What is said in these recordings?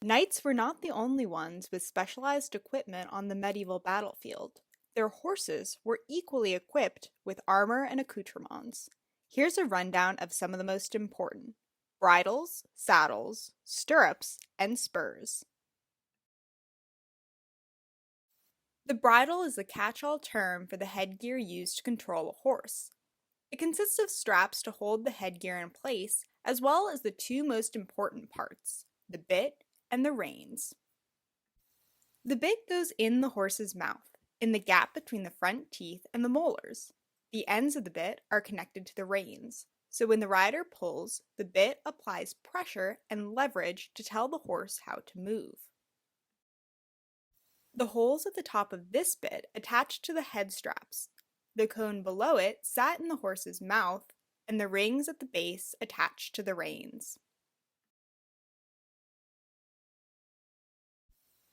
Knights were not the only ones with specialized equipment on the medieval battlefield. Their horses were equally equipped with armor and accoutrements. Here's a rundown of some of the most important: bridles, saddles, stirrups, and spurs. The bridle is the catch-all term for the headgear used to control a horse. It consists of straps to hold the headgear in place, as well as the two most important parts, the bit and the reins. The bit goes in the horse's mouth, in the gap between the front teeth and the molars. The ends of the bit are connected to the reins, so when the rider pulls, the bit applies pressure and leverage to tell the horse how to move. The holes at the top of this bit attach to the head straps. The cone below it sat in the horse's mouth, and the rings at the base attached to the reins.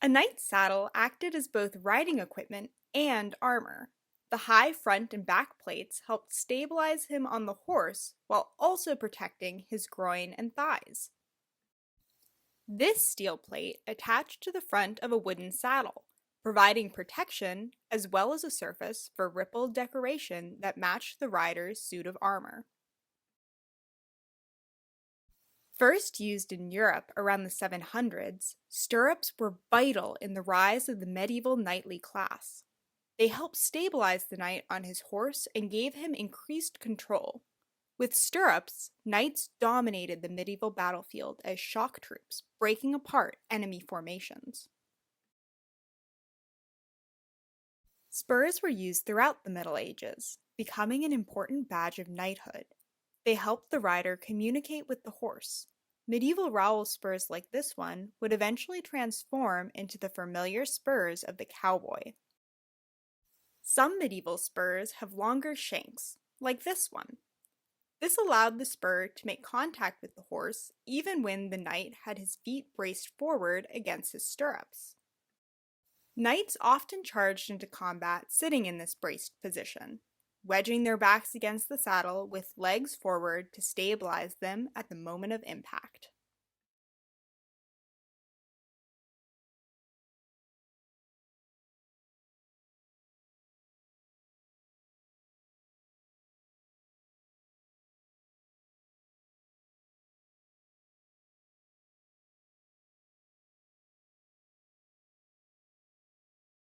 A knight's saddle acted as both riding equipment and armor. The high front and back plates helped stabilize him on the horse while also protecting his groin and thighs. This steel plate attached to the front of a wooden saddle, providing protection as well as a surface for rippled decoration that matched the rider's suit of armor. First used in Europe around the 700s, stirrups were vital in the rise of the medieval knightly class. They helped stabilize the knight on his horse and gave him increased control. With stirrups, knights dominated the medieval battlefield as shock troops, breaking apart enemy formations. Spurs were used throughout the Middle Ages, becoming an important badge of knighthood. They helped the rider communicate with the horse. Medieval rowel spurs like this one would eventually transform into the familiar spurs of the cowboy. Some medieval spurs have longer shanks, like this one. This allowed the spur to make contact with the horse even when the knight had his feet braced forward against his stirrups. Knights often charged into combat sitting in this braced position, wedging their backs against the saddle with legs forward to stabilize them at the moment of impact.